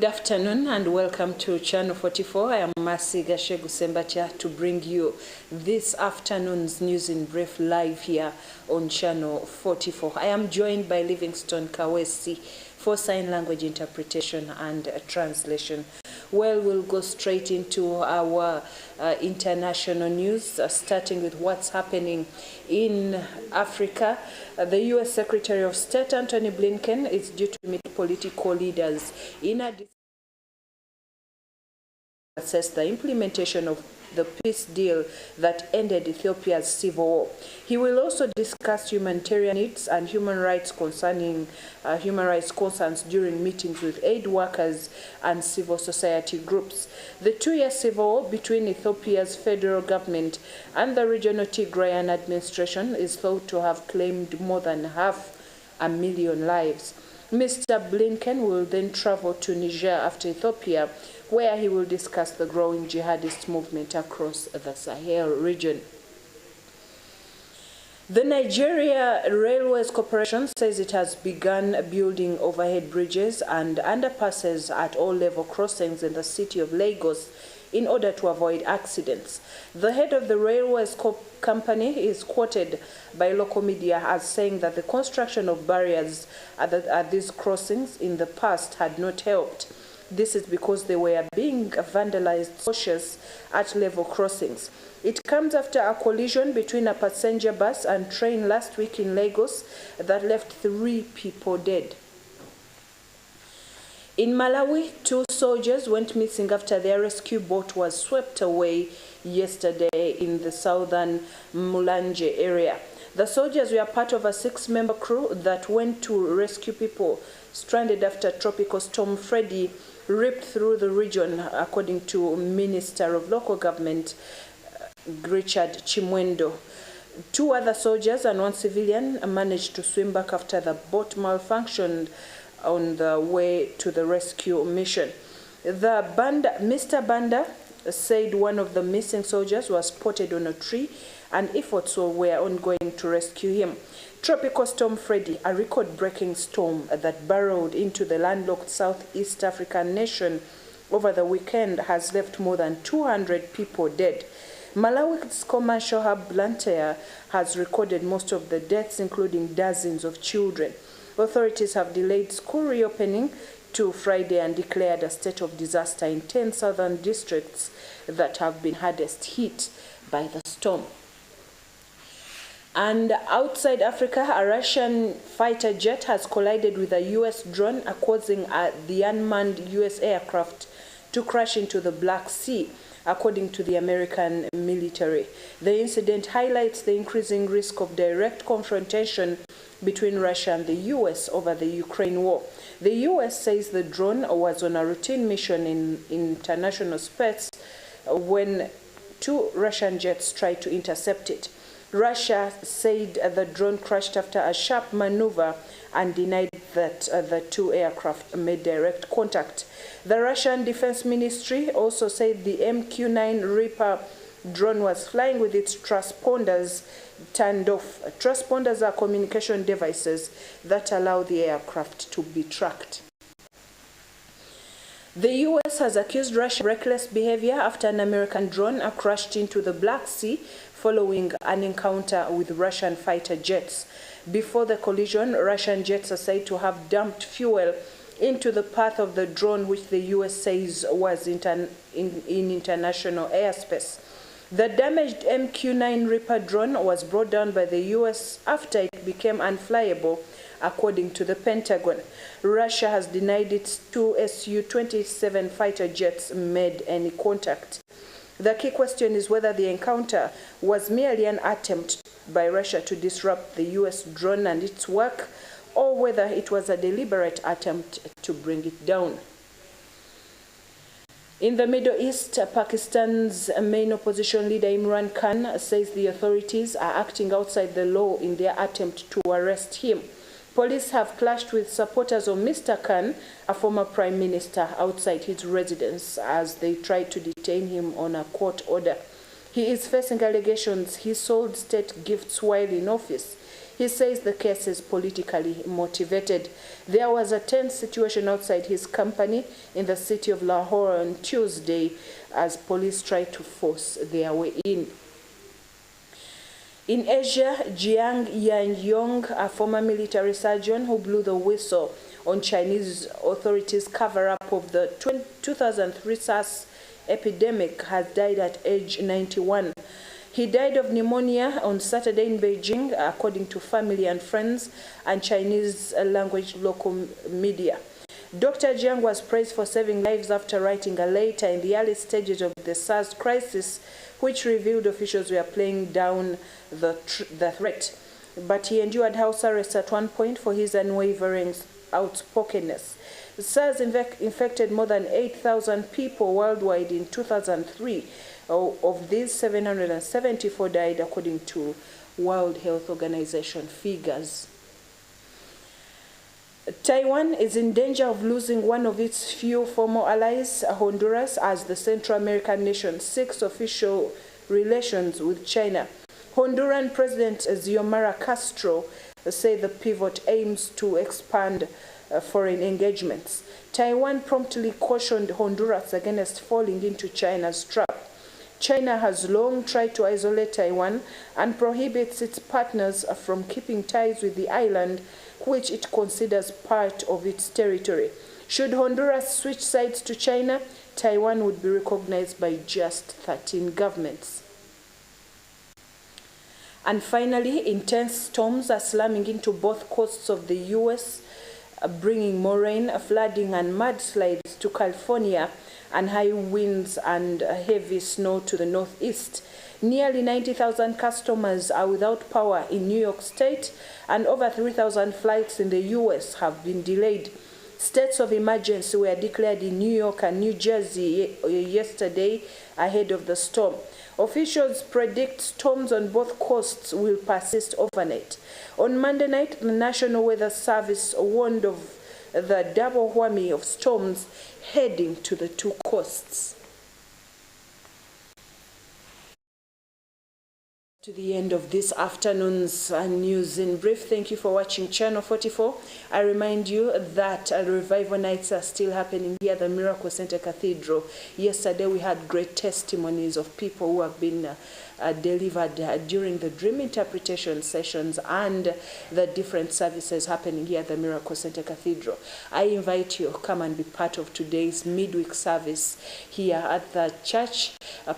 Good afternoon and welcome to Channel 44. I am Mercy Gashegu Sembatia to bring you this afternoon's news in brief live here on Channel 44. I am joined by Livingstone Kawesi for sign language interpretation and translation. Well, we'll go straight into our international news, starting with what's happening in Africa. The U.S. Secretary of State Antony Blinken is due to meet political leaders in a assess the implementation of the peace deal that ended Ethiopia's civil war. He will also discuss humanitarian needs and human rights concerns during meetings with aid workers and civil society groups. The two-year civil war between Ethiopia's federal government and the regional Tigrayan administration is thought to have claimed more than 500,000 lives. Mr. Blinken will then travel to Niger after Ethiopia, where he will discuss the growing jihadist movement across the Sahel region. The Nigeria Railways Corporation says it has begun building overhead bridges and underpasses at all level crossings in the city of Lagos in order to avoid accidents. The head of the railways company is quoted by local media as saying that the construction of barriers at these crossings in the past had not helped. This is because they were being vandalized cautious at level crossings. It comes after a collision between a passenger bus and train last week in Lagos that left 3 people dead. In Malawi, 2 soldiers went missing after their rescue boat was swept away yesterday in the southern Mulanje area. The soldiers were part of a 6-member crew that went to rescue people stranded after Tropical Storm Freddy ripped through the region, according to Minister of Local Government Richard Chimwendo. 2 other soldiers and 1 civilian managed to swim back after the boat malfunctioned on the way to the rescue mission. Mr. Banda said one of the missing soldiers was spotted on a tree and efforts were ongoing to rescue him. Tropical Storm Freddy, a record-breaking storm that burrowed into the landlocked Southeast African nation over the weekend, has left more than 200 people dead. Malawi's commercial hub Blantyre has recorded most of the deaths, including dozens of children. Authorities have delayed school reopening to Friday and declared a state of disaster in 10 southern districts that have been hardest hit by the storm. And outside Africa, a Russian fighter jet has collided with a U.S. drone, causing the unmanned U.S. aircraft to crash into the Black Sea, according to the American military. The incident highlights the increasing risk of direct confrontation between Russia and the U.S. over the Ukraine war. The U.S. says the drone was on a routine mission in international space when 2 Russian jets tried to intercept it. Russia said the drone crashed after a sharp maneuver and denied that the 2 aircraft made direct contact. The Russian Defense Ministry also said the MQ-9 Reaper drone was flying with its transponders turned off. Transponders are communication devices that allow the aircraft to be tracked. The U.S. has accused Russia of reckless behavior after an American drone crashed into the Black Sea following an encounter with Russian fighter jets. Before the collision, Russian jets are said to have dumped fuel into the path of the drone, which the U.S. says was in international airspace. The damaged MQ-9 Reaper drone was brought down by the U.S. after it became unflyable, according to the Pentagon. Russia has denied its 2 Su-27 fighter jets made any contact. The key question is whether the encounter was merely an attempt by Russia to disrupt the U.S. drone and its work, or whether it was a deliberate attempt to bring it down. In the Middle East, Pakistan's main opposition leader Imran Khan says the authorities are acting outside the law in their attempt to arrest him. Police have clashed with supporters of Mr. Khan, a former prime minister, outside his residence as they tried to detain him on a court order. He is facing allegations he sold state gifts while in office. He says the case is politically motivated. There was a tense situation outside his company in the city of Lahore on Tuesday as police tried to force their way in. In Asia, Jiang Yanyong, a former military surgeon who blew the whistle on Chinese authorities' cover-up of the 2003 SARS epidemic, has died at age 91. He died of pneumonia on Saturday in Beijing, according to family and friends and Chinese-language local media. Dr. Jiang was praised for saving lives after writing a letter in the early stages of the SARS crisis, which revealed officials were playing down the threat. But he endured house arrest at one point for his unwavering outspokenness. SARS infected more than 8,000 people worldwide in 2003. Of these, 774 died, according to World Health Organization figures. Taiwan is in danger of losing one of its few former allies, Honduras, as the Central American nation seeks official relations with China. Honduran President Xiomara Castro said the pivot aims to expand foreign engagements. Taiwan promptly cautioned Honduras against falling into China's trap. China has long tried to isolate Taiwan and prohibits its partners from keeping ties with the island, which it considers part of its territory. Should Honduras switch sides to China, Taiwan would be recognized by just 13 governments. And finally, intense storms are slamming into both coasts of the U.S., bringing more rain, flooding, and mudslides to California, and high winds and heavy snow to the northeast. Nearly 90,000 customers are without power in New York State, and over 3,000 flights in the U.S. have been delayed. States of emergency were declared in New York and New Jersey yesterday ahead of the storm. Officials predict storms on both coasts will persist overnight. On Monday night, the National Weather Service warned of the double whammy of storms heading to the two coasts. To the end of this afternoon's news in brief. Thank you for watching Channel 44. I remind you that revival nights are still happening here at the Miracle Center Cathedral. Yesterday we had great testimonies of people who have been delivered during the dream interpretation sessions and the different services happening here at the Miracle Center Cathedral. I invite you, come and be part of today's midweek service here at the church.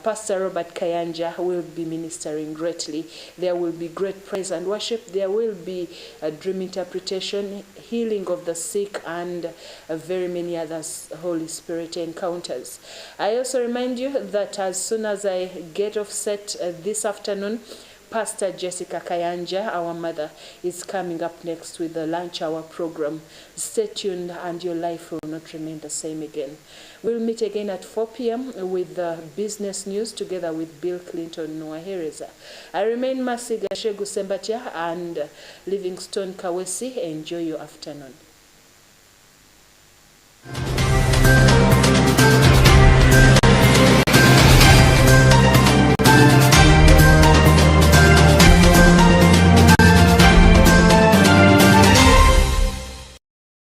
Pastor Robert Kayanja will be ministering greatly. There will be great praise and worship. There will be a dream interpretation, healing of the sick, and very many other Holy Spirit encounters. I also remind you that as soon as I get off set this afternoon, Pastor Jessica Kayanja, our mother, is coming up next with the lunch hour program. Stay tuned and your life will not remain the same again. We'll meet again at 4 p.m. with the business news together with Bill Clinton Noahereza. I remain Mercy Gashegu Sembatia and Livingstone Kawesi. Enjoy your afternoon.